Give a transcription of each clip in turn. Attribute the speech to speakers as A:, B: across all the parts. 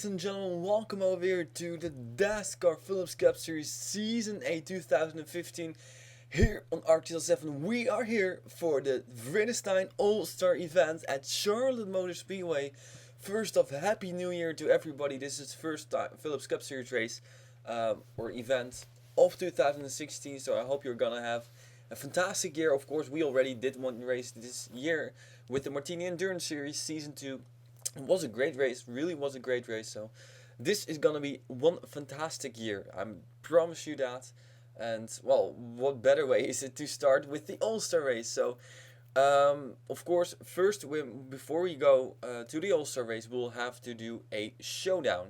A: and gentlemen, welcome over here to the Dascar Phillips Cup Series Season 8 2015 here on RTL7. We are here for the Vredestein All-Star event at Charlotte Motor Speedway. First off, Happy New Year to everybody. This is the first time Phillips Cup Series race or event of 2016, so I hope you're gonna have a fantastic year. Of course, we already did one race this year with the Martini Endurance Series Season 2. It was a great race, really was a great race. So this is gonna be one fantastic year. I promise you that. And well, what better way is it to start with the All-Star race? So of course, first before we go to the All-Star race, we'll have to do a showdown.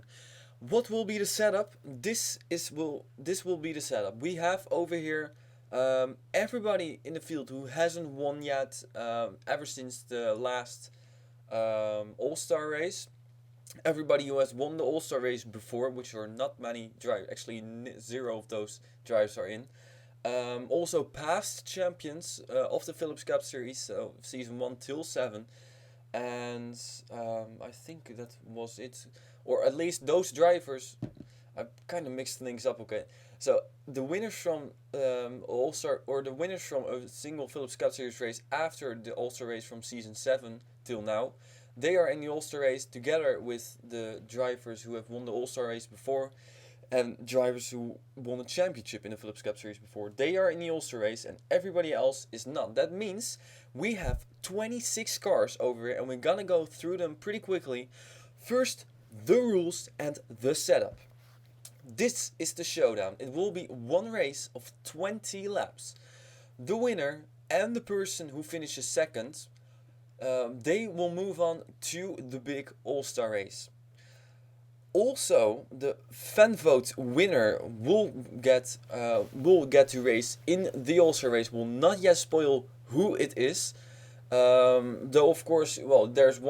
A: What will be the setup? This will be the setup. We have over here everybody in the field who hasn't won yet ever since the last All-Star race. Everybody who has won the All-Star race before, which are not many drivers, actually zero of those drivers are in. Also past champions of the Phillips Cup Series, so season 1 till 7. And I think that was it. Or at least those drivers, I kind of mixed things up, okay. So the winners from All-Star, or the winners from a single Phillips Cup Series race after the All-Star race from season 7 till now, they are in the All-Star race together with the drivers who have won the All-Star race before and drivers who won a championship in the Phillips Cup Series before. They are in the All-Star race and everybody else is not. That means we have 26 cars over here and we're gonna go through them pretty quickly. First, the rules and the setup. This is the showdown. It will be one race of 20 laps. The winner and the person who finishes second, they will move on to the big All-Star race. Also, the fan vote winner will get to race in the All-Star race. Will not yet spoil who it is. Though of course, well, there's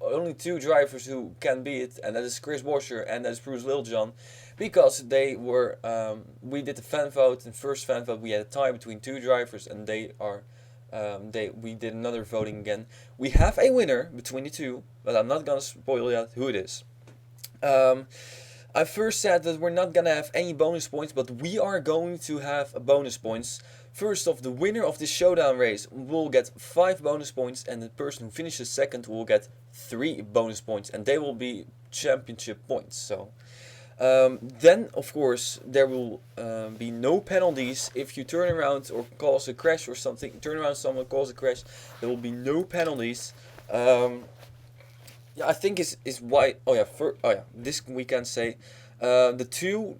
A: only two drivers who can be it, and that is Chris Washer and that is Bruce Littlejohn, because they were. We did the fan vote, and first fan vote we had a tie between two drivers, and we did another voting again. We have a winner between the two, but I'm not gonna spoil yet who it is. I first said that we're not gonna have any bonus points, but we are going to have bonus points. First off, the winner of the showdown race will get 5 bonus points, and the person who finishes second will get 3 bonus points, and they will be championship points. So then, of course, there will be no penalties if you turn around or cause a crash or something. Turn around, someone cause a crash. There will be no penalties. Yeah, I think is why. This we can say. The two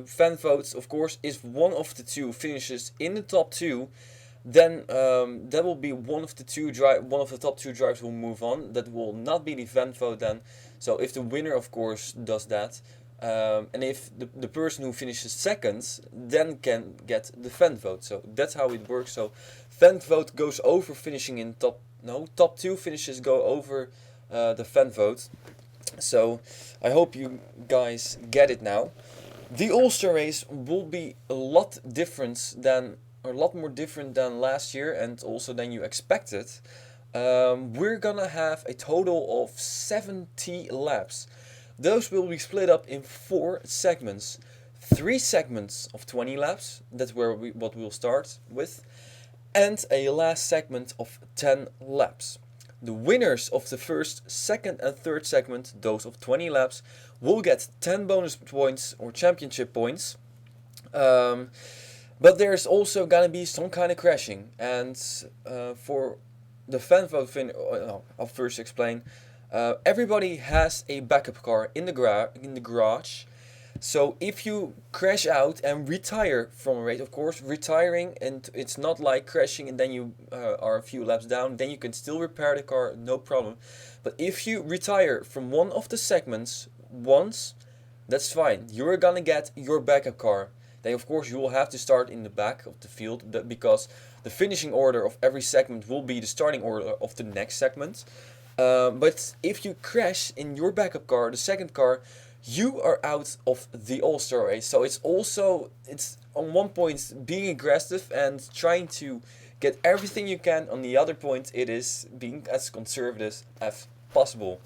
A: fan votes, of course, if one of the two finishes in the top 2, then that will be one of the top 2 drivers will move on. That will not be the fan vote then. So if the winner, of course, does that, and if the person who finishes second then can get the fan vote. So that's how it works. So fan vote goes over finishing in top 2 finishes go over the fan vote. So I hope you guys get it now. The All-Star race will be a lot more different than last year, and also than you expected. We're gonna have a total of 70 laps. Those will be split up in 4 segments. 3 segments of 20 laps, that's what we'll start with, and a last segment of 10 laps. The winners of the first, second and third segment, those of 20 laps, will get 10 bonus points or championship points. But there's also gonna be some kind of crashing, and for the fan vote I'll first explain. Everybody has a backup car in the garage. So if you crash out and retire from a race, of course, retiring, and it's not like crashing and then you are a few laps down, then you can still repair the car, no problem. But if you retire from one of the segments once, that's fine. You're gonna get your backup car. Then of course you will have to start in the back of the field, because the finishing order of every segment will be the starting order of the next segment. But if you crash in your backup car, the second car, you are out of the All-Star race. So it's on one point being aggressive and trying to get everything you can. On the other point, it is being as conservative as possible.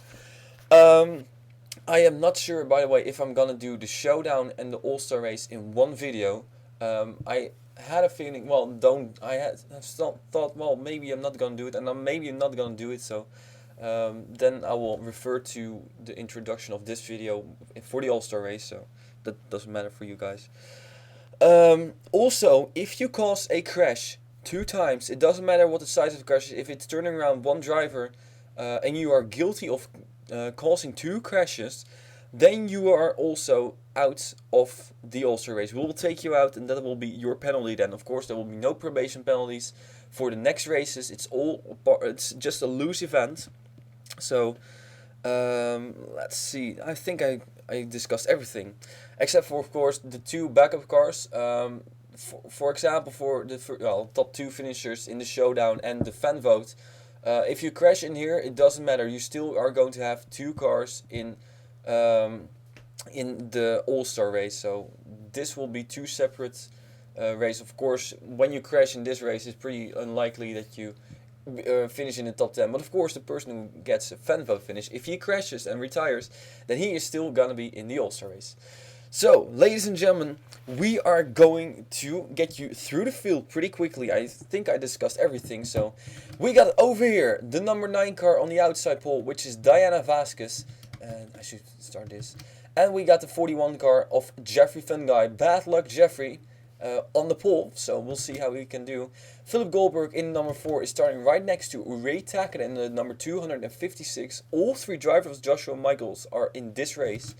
A: I am not sure, by the way, if I'm gonna do the Showdown and the All-Star race in one video. I had a feeling, well, thought, well, maybe I'm not gonna do it, and then maybe I'm not gonna do it, so then I will refer to the introduction of this video for the All-Star race, so that doesn't matter for you guys. Also, if you cause a crash 2 times, it doesn't matter what the size of the crash is, if it's turning around one driver, and you are guilty of causing 2 crashes, then you are also out of the All-Star race. We will take you out, and that will be your penalty then. Of course, there will be no probation penalties for the next races. It's just a loose event. So, let's see. I think I discussed everything, except for, of course, the 2 backup cars. For example, for the top 2 finishers in the Showdown and the fan vote, if you crash in here, it doesn't matter. You still are going to have 2 cars in the All-Star race. So this will be 2 separate races. Of course, when you crash in this race, it's pretty unlikely that you finish in the top 10. But of course, the person who gets a fan vote finish, if he crashes and retires, then he is still gonna be in the All-Star race. So, ladies and gentlemen, we are going to get you through the field pretty quickly. I think I discussed everything. So, we got over here the number 9 car on the outside pole, which is Diana Vasquez. And I should start this. And we got the 41 car of Jeffrey Fungi. Bad luck, Jeffrey, on the pole. So, we'll see how we can do. Philip Goldberg in number 4 is starting right next to Ray Tackett in the number 256. All 3 drivers of Joshua Michaels are in this race.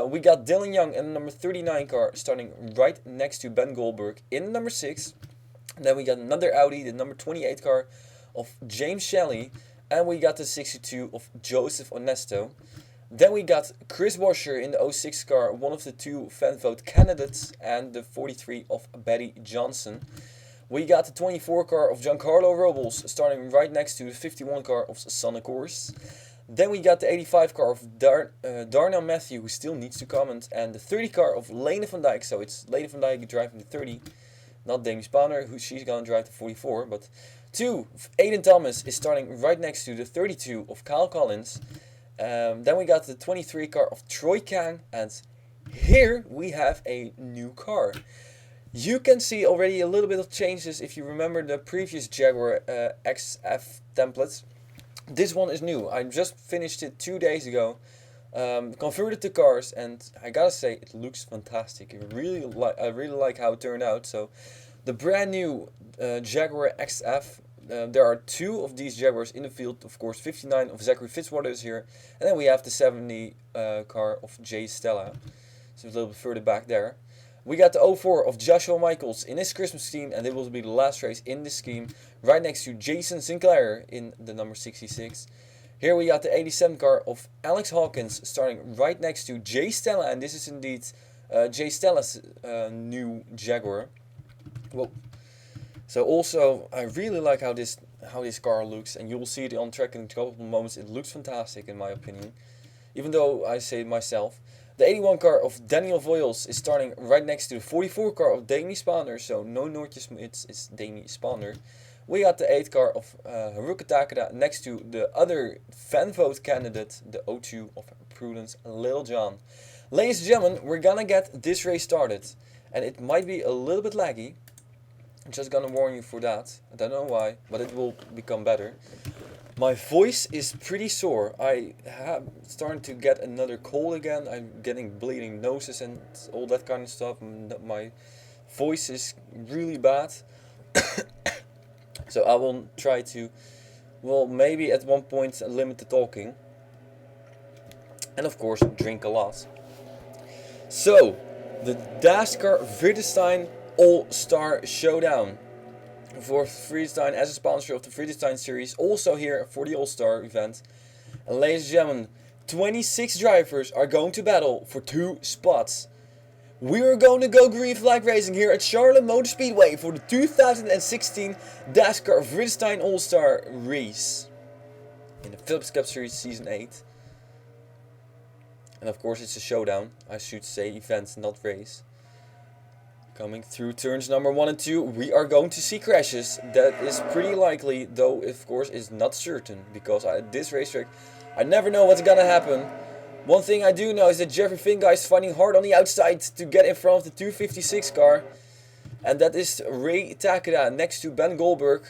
A: We got Dylan Young in the number 39 car starting right next to Ben Goldberg in number 6. And then we got another Audi, the number 28 car of James Shelley. And we got the 62 of Joseph Onesto. Then we got Chris Washer in the 06 car, one of the 2 fan vote candidates, and the 43 of Betty Johnson. We got the 24 car of Giancarlo Robles starting right next to the 51 car of Sonic Course. Then we got the 85 car of Darnell Matthew, who still needs to comment, and the 30 car of Lene van Dijk. So it's Lene van Dijk driving the 30, not Demi Spanner, who she's gonna drive the 44. But 2, Aiden Thomas is starting right next to the 32 of Kyle Collins. Then we got the 23 car of Troy Kang, and here we have a new car. You can see already a little bit of changes if you remember the previous Jaguar XF templates. This one is new. I just finished it 2 days ago. Converted the cars, and I gotta say it looks fantastic. I really like how it turned out. So, the brand new Jaguar XF. There are 2 of these Jaguars in the field. Of course, 59 of Zachary Fitzwater is here, and then we have the 70 car of Jay Stella. So a little bit further back there. We got the 04 of Joshua Michaels in his Christmas scheme, and it will be the last race in this scheme, right next to Jason Sinclair in the number 66. Here we got the 87 car of Alex Hawkins starting right next to Jay Stella, and this is indeed Jay Stella's new Jaguar. Whoa. So also, I really like how this car looks, and you will see it on track in a couple of moments. It looks fantastic in my opinion, even though I say it myself. The 81 car of Daniel Voiles is starting right next to the 44 car of Demi Spanner, so no Noortjes, it's Demi Spanner. We got the 8 car of Haruka Takeda next to the other fan vote candidate, the 02 of Prudence Little John. Ladies and gentlemen, we're gonna get this race started, and it might be a little bit laggy. I'm just gonna warn you for that. I don't know why, but it will become better. My voice is pretty sore. I am starting to get another cold again. I'm getting bleeding noses and all that kind of stuff. My voice is really bad. So I will try to, well, maybe at one point limit the talking. And of course, drink a lot. So, the Dascar Vredestein All-Star Showdown. For Vredestein as a sponsor of the Vredestein series, also here for the All-Star event. And ladies and gentlemen, 26 drivers are going to battle for 2 spots. We are going to go green flag racing here at Charlotte Motor Speedway for the 2016 Dascar Vredestein All-Star race in the Phillips Cup Series Season 8. And of course it's a showdown, I should say event, not race. Coming through turns number 1 and 2, we are going to see crashes. That is pretty likely, though of course is not certain, because at this racetrack I never know what's gonna happen. One thing I do know is that Jeffrey Finguy is fighting hard on the outside to get in front of the 256 car. And that is Ray Takeda next to Ben Goldberg.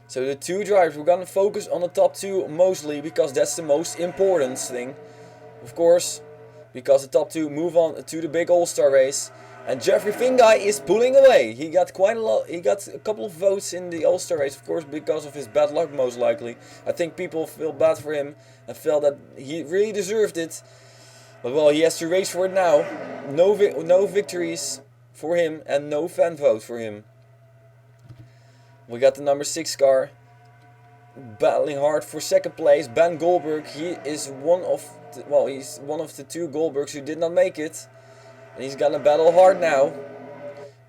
A: So the two drivers, we're gonna focus on the top two mostly because that's the most important thing. Of course, because the top two move on to the big All-Star race. And Jeffrey Finguy is pulling away. He got quite a lot. He got a couple of votes in the All-Star race, of course, because of his bad luck, most likely. I think people feel bad for him and felt that he really deserved it. But well, he has to race for it now. No victories for him and no fan vote for him. We got the number 6 car battling hard for second place. Ben Goldberg. He is he's one of the two Goldbergs who did not make it. And he's gonna battle hard now.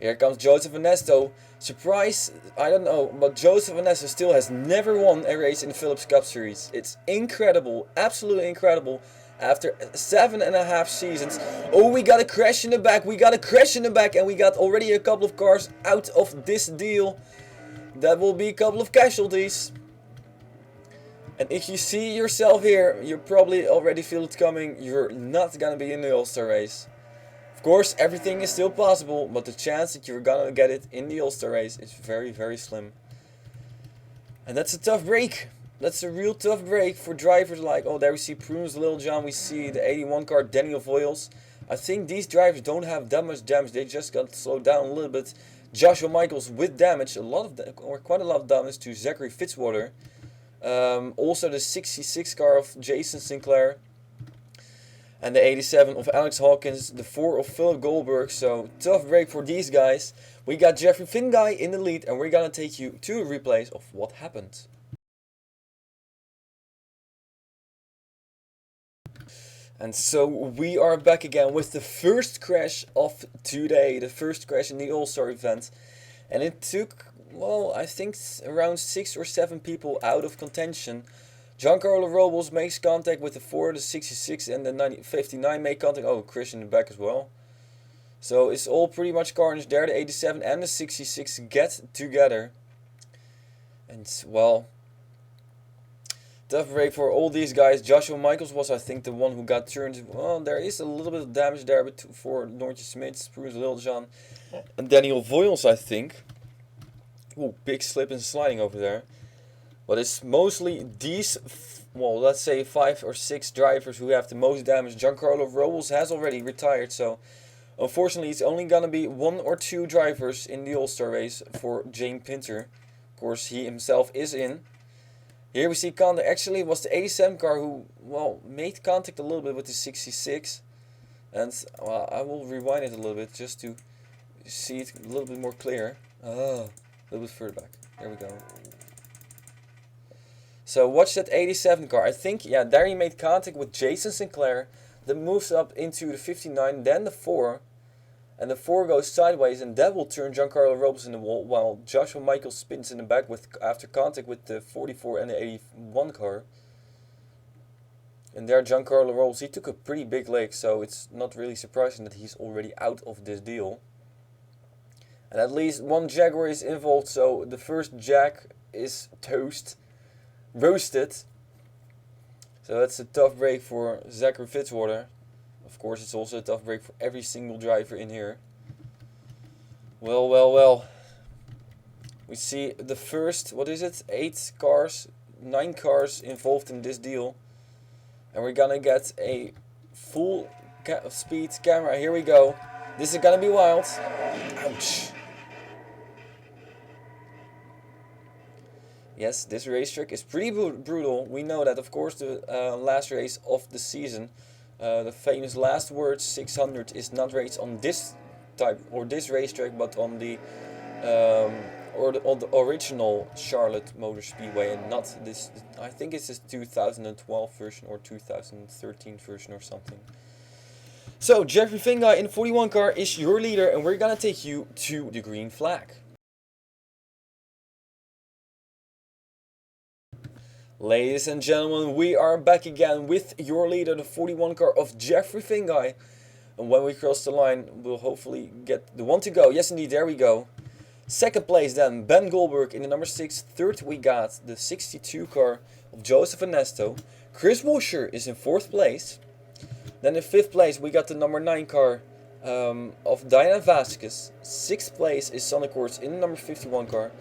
A: Here comes Joseph Ernesto. Surprise, I don't know, but Joseph Ernesto still has never won a race in the Phillips Cup Series. It's incredible, absolutely incredible. After 7.5 seasons. Oh, we got a crash in the back. And we got already a couple of cars out of this deal. That will be a couple of casualties. And if you see yourself here, you probably already feel it coming. You're not gonna be in the All-Star race. Of course, everything is still possible, but the chance that you're gonna get it in the All-Star race is very, very slim. And that's a tough break. That's a real tough break for drivers like, oh, there we see Prunes, Little John, we see the 81 car, Daniel Voiles. I think these drivers don't have that much damage, they just got slowed down a little bit. Joshua Michaels with damage, quite a lot of damage to Zachary Fitzwater. Also the 66 car of Jason Sinclair. And the 87 of Alex Hawkins, the 4 of Philip Goldberg. So tough break for these guys. We got Jeffrey Finguy in the lead and we're gonna take you to a replay of what happened. And so we are back again with the first crash of today, the first crash in the All-Star event. And it took, well, I think around 6 or 7 people out of contention. Giancarlo Robles makes contact with the 4, the 66 and the 59 make contact. Oh, Chris in the back as well. So it's all pretty much carnage there. The 87 and the 66 get together. And well, tough break for all these guys. Joshua Michaels was, I think, the one who got turned. Well, there is a little bit of damage there for Noortje Smits, Bruce Liljean, and Daniel Voiles, I think. Ooh, big slip and sliding over there. But it's mostly these, well, let's say 5 or 6 drivers who have the most damage. Giancarlo Robles has already retired, so unfortunately it's only gonna be 1 or 2 drivers in the All-Star race for Jane Pinter. Of course, he himself is in. Here we see contact. Actually, it was the 87 car who, well, made contact a little bit with the 66. And well, I will rewind it a little bit just to see it a little bit more clear. A little bit further back. There we go. So watch that 87 car. I think, yeah, there he made contact with Jason Sinclair. Then moves up into the 59, then the 4. And the 4 goes sideways, and that will turn Giancarlo Robles in the wall, while Joshua Michaels spins in the back after contact with the 44 and the 81 car. And there Giancarlo Robles, he took a pretty big leg, so it's not really surprising that he's already out of this deal. And at least one Jaguar is involved, so the first Jag is roasted. So that's a tough break for Zachary Fitzwater. Of course, it's also a tough break for every single driver in here. Well. We see the first, what is it? 9 cars involved in this deal. And we're gonna get a full speed camera. Here we go. This is gonna be wild. Ouch. Yes, this racetrack is pretty brutal. We know that, of course, the last race of the season. The famous last words 600 is not raced on this type or this racetrack, but on the on the original Charlotte Motor Speedway, and not this. I think it's this 2012 version or 2013 version or something. So Jeffrey Finguy in the 41 car is your leader, and we're gonna take you to the green flag. Ladies and gentlemen, we are back again with your leader, the 41 car of Jeffrey Finguy. And when we cross the line, we'll hopefully get the one to go. Yes, indeed, there we go. Second place then, Ben Goldberg in the number 6. Third, we got the 62 car of Joseph Ernesto. Chris Washer is in 4th place. Then in 5th place we got the number 9 car of Diana Vasquez. 6th place is Sonic Horse in the number 51 car.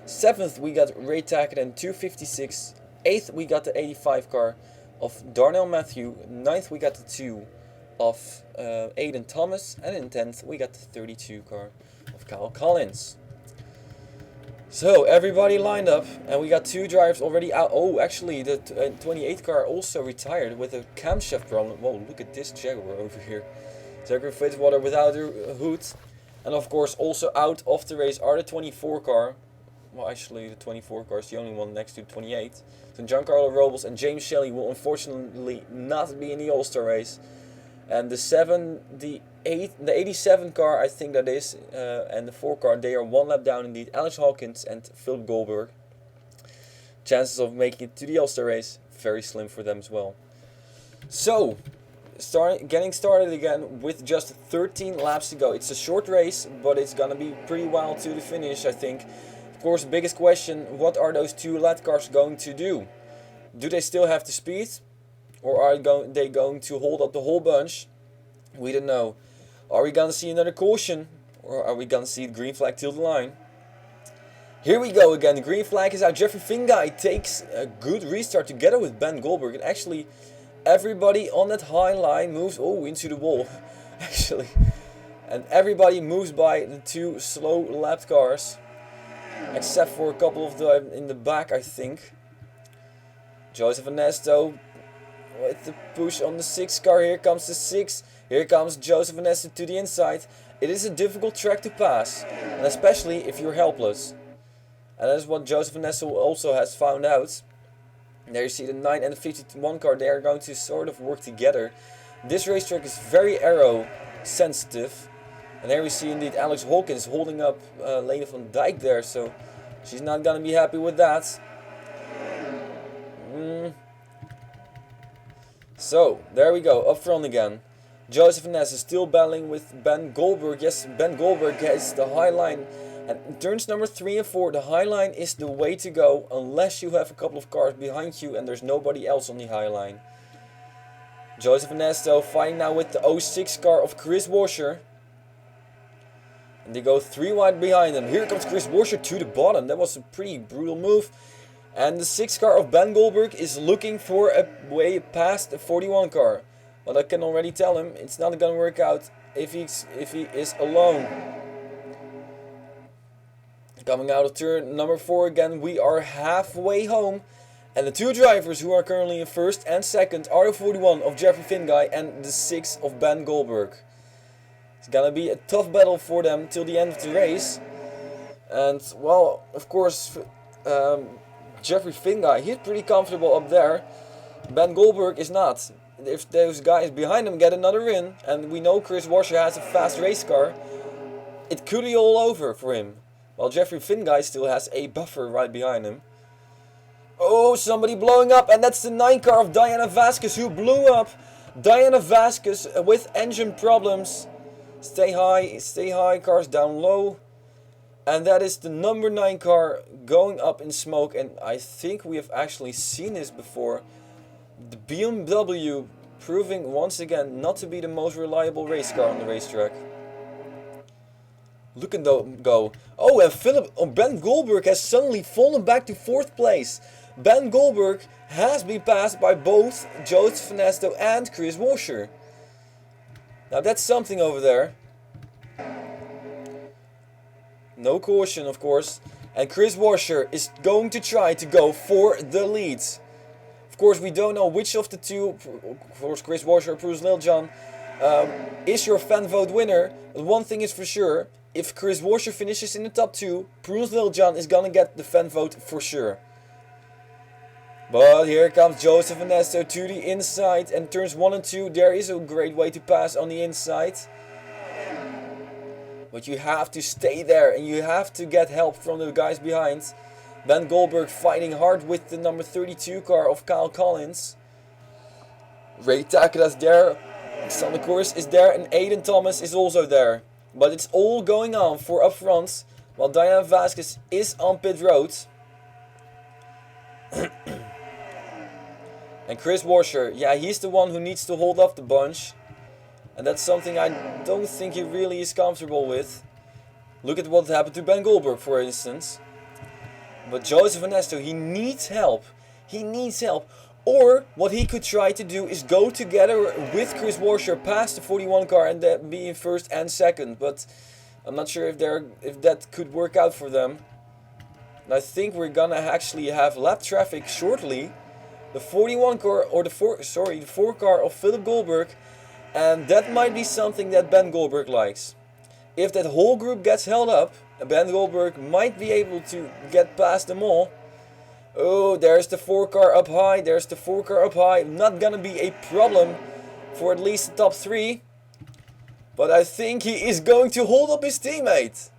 A: 7th we got Ray Tackett in 256. 8th we got the 85 car of Darnell Matthew. 9th we got the 2 of Aiden Thomas. And in 10th we got the 32 car of Kyle Collins. So everybody lined up, and we got 2 drivers already out. Oh, actually the 28 car also retired with a camshaft problem. Whoa, look at this Jaguar over here. Zachary Fitzwater without a hood. And of course also out of the race are the 24 car. Well, actually the 24 car is the only one next to 28. So Giancarlo Robles and James Shelley will unfortunately not be in the All-Star race. And the 87 car, I think that is, and the 4 car, they are 1 lap down indeed. Alex Hawkins and Philip Goldberg. Chances of making it to the All-Star race, very slim for them as well. So, getting started again with just 13 laps to go. It's a short race, but it's gonna be pretty wild to the finish, I think. Of course, the biggest question, what are those 2 lap cars going to do? Do they still have the speed? Or are they going to hold up the whole bunch? We don't know. Are we going to see another caution? Or are we going to see the green flag till the line? Here we go again. The green flag is out. Jeffrey Finguy takes a good restart together with Ben Goldberg. And actually, everybody on that high line moves into the wall. Actually. And everybody moves by the 2 slow lapped cars. Except for a couple of them in the back, I think. Joseph Ernesto with the push on the 6 car. Here comes the 6. Here comes Joseph Ernesto to the inside. It is a difficult track to pass, and especially if you're helpless. And that is what Joseph Ernesto also has found out. There you see the 9 and the 51 car. They are going to sort of work together. This racetrack is very aero sensitive. And there we see indeed Alex Hawkins holding up Lena van Dijk there. So she's not going to be happy with that. So, there we go, up front again. Joseph Ernesto still battling with Ben Goldberg. Yes, Ben Goldberg gets the high line. And in turns number 3 and 4, the high line is the way to go. Unless you have a couple of cars behind you and there's nobody else on the high line. Joseph Ernesto fighting now with the 06 car of Chris Washer. And they go 3 wide behind him. Here comes Chris Washer to the bottom. That was a pretty brutal move. And the 6 car of Ben Goldberg is looking for a way past the 41 car. But I can already tell him it's not going to work out if he is alone. Coming out of turn number 4 again, we are halfway home. And the 2 drivers who are currently in 1st and 2nd are the 41 of Jeffrey Finguy and the 6 of Ben Goldberg. It's going to be a tough battle for them till the end of the race. And, well, of course, Jeffrey Finguy, he's pretty comfortable up there. Ben Goldberg is not. If those guys behind him get another win, and we know Chris Washer has a fast race car, it could be all over for him. While Jeffrey Finguy still has a buffer right behind him. Oh, somebody blowing up, and that's the 9 car of Diana Vasquez who blew up. Diana Vasquez with engine problems. Stay high, cars down low. And that is the number 9 car going up in smoke. And I think we have actually seen this before. The BMW proving once again not to be the most reliable race car on the racetrack. Look at them go. Oh, and Ben Goldberg has suddenly fallen back to 4th place. Ben Goldberg has been passed by both Joseph Ernesto and Chris Washer. Now that's something over there. No caution, of course. And Chris Washer is going to try to go for the lead. Of course, we don't know which of the 2, of course, Chris Washer or Bruce Littlejohn, is your fan vote winner. But one thing is for sure, if Chris Washer finishes in the top 2, Bruce Littlejohn is gonna get the fan vote for sure. But here comes Joseph Ernesto to the inside, and turns 1 and 2, there is a great way to pass on the inside. But you have to stay there, and you have to get help from the guys behind. Ben Goldberg fighting hard with the number 32 car of Kyle Collins. Ray Tackett is there, Sonic Horse is there, and Aiden Thomas is also there. But it's all going on for up front, while Diana Vasquez is on pit road. And Chris Washer, yeah, he's the one who needs to hold off the bunch. And that's something I don't think he really is comfortable with. Look at what happened to Ben Goldberg, for instance. But Joseph Ernesto, he needs help. He needs help. Or what he could try to do is go together with Chris Washer past the 41 car and then be in first and second. But I'm not sure if that could work out for them. And I think we're gonna actually have lap traffic shortly. The 41 car or the 4 car of Philip Goldberg, and that might be something that Ben Goldberg likes. If that whole group gets held up, Ben Goldberg might be able to get past them all. Oh, there's the 4 car up high. There's the 4 car up high. Not gonna be a problem for at least the top 3. But I think he is going to hold up his teammate.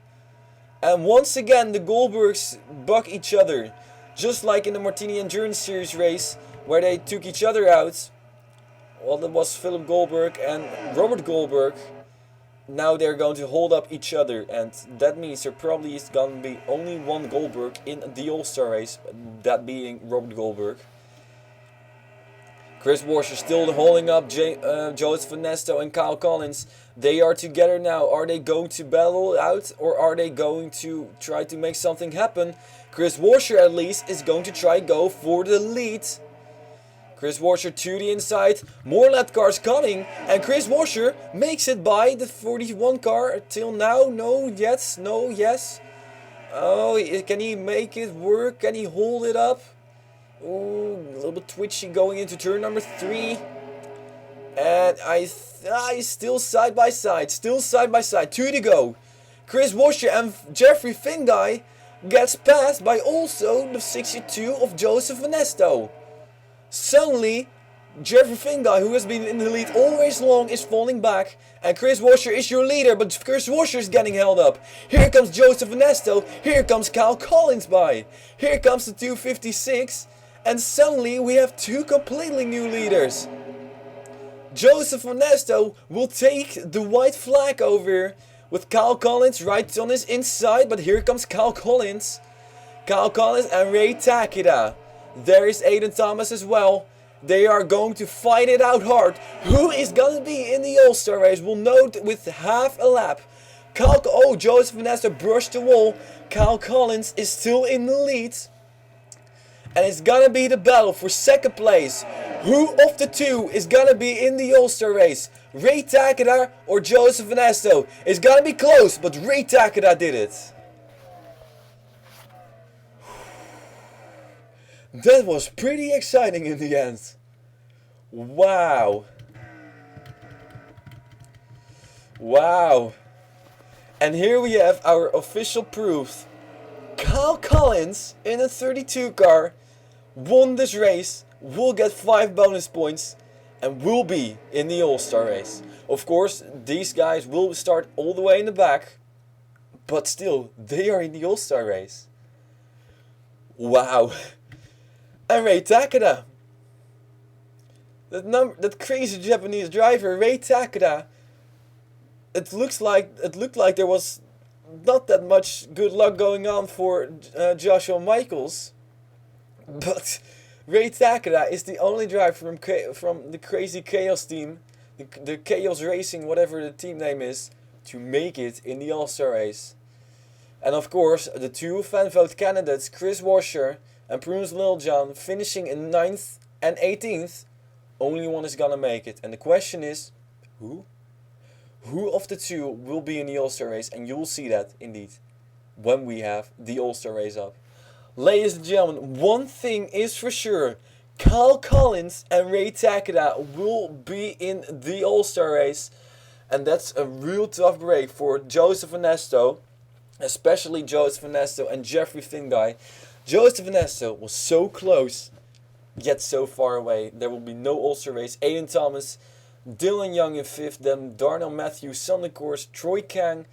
A: And once again, the Goldbergs buck each other. Just like in the Martini Endurance Series race, where they took each other out. Well, that was Philip Goldberg and Robert Goldberg. Now they're going to hold up each other, and that means there probably is going to be only one Goldberg in the All-Star race, that being Robert Goldberg. Chris Washer still holding up Joseph Ernesto and Kyle Collins. They are together now. Are they going to battle it out, or are they going to try to make something happen? Chris Washer at least is going to try go for the lead. Chris Washer to the inside, more lap cars coming, and Chris Washer makes it by the 41 car till now. No, yes, no, yes. Oh, can he make it work? Can he hold it up? Oh, a little bit twitchy going into turn number 3. And I still side by side to the go. Chris Washer and Jeffrey Finguy gets passed by also the 62 of Joseph Ernesto. Suddenly, Jeffrey Finguy, who has been in the lead all race long, is falling back. And Chris Washer is your leader, but Chris Washer is getting held up. Here comes Joseph Ernesto. Here comes Kyle Collins by. Here comes the 256. And suddenly, we have 2 completely new leaders. Joseph Ernesto will take the white flag over with Kyle Collins right on his inside. But here comes Kyle Collins. Kyle Collins and Ray Takeda. There is Aiden Thomas as well. They are going to fight it out hard. Who is going to be in the All-Star race? We'll note with half a lap. Joseph Ernesto brushed the wall. Kyle Collins is still in the lead. And it's going to be the battle for second place. Who of the 2 is going to be in the All-Star race? Ray Takeda or Joseph Ernesto? It's going to be close, but Ray Takeda did it. That was pretty exciting in the end. Wow. Wow. And here we have our official proof. Kyle Collins in a 32 car won this race, will get 5 bonus points, and will be in the All-Star race. Of course, these guys will start all the way in the back, but still, they are in the All-Star race. Wow. And Ray Takeda. That crazy Japanese driver, Ray Takeda. It looked like there was not that much good luck going on for Joshua Michaels. But Ray Takeda is the only driver from the Crazy Chaos team, the Chaos Racing, whatever the team name is, to make it in the All-Star race. And of course, the 2 fan vote candidates, Chris Washer and Prunus Littlejohn, finishing in 9th and 18th. Only one is gonna make it. And the question is, who? Who of the 2 will be in the All-Star race? And you will see that, indeed, when we have the All-Star race up. Ladies and gentlemen, one thing is for sure. Kyle Collins and Ray Takeda will be in the All-Star race. And that's a real tough break for Joseph Ernesto. Especially Joseph Ernesto and Jeffrey Finguy. Joseph Ernesto was so close, yet so far away. There will be no All-Star race. Aiden Thomas, Dylan Young in 5th, then Darnell Matthews, Sunday Course, Troy Kang,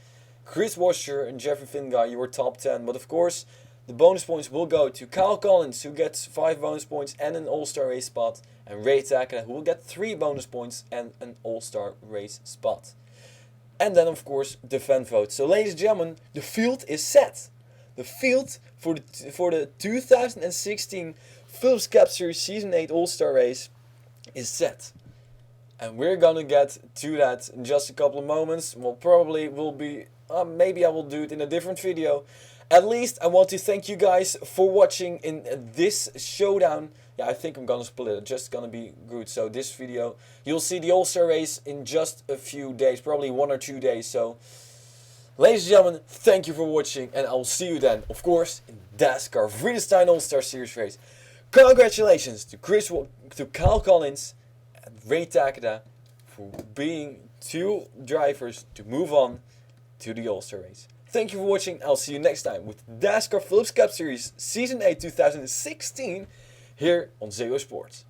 A: Chris Washer and Jeffrey Finguy, your top 10. But of course, the bonus points will go to Kyle Collins, who gets 5 bonus points and an All-Star race spot, and Ray Takeda, who will get 3 bonus points and an All-Star race spot. And then of course, the fan vote. So ladies and gentlemen, the field is set. The field for the 2016 Philips Cup Series Season 8 All-Star Race is set. And we're gonna get to that in just a couple of moments. Well, probably will be, maybe I will do it in a different video. At least I want to thank you guys for watching in this showdown. Yeah, I think I'm gonna split it, just gonna be good. So this video, you'll see the All-Star Race in just a few days, probably 1 or 2 days. So, ladies and gentlemen, thank you for watching, and I'll see you then, of course, in Dascar Vredestein All-Star Series race. Congratulations to Kyle Collins and Ray Takeda for being 2 drivers to move on to the All-Star Race. Thank you for watching. I'll see you next time with Dascar Philips Cup Series Season 8 2016 here on Zeo Sports.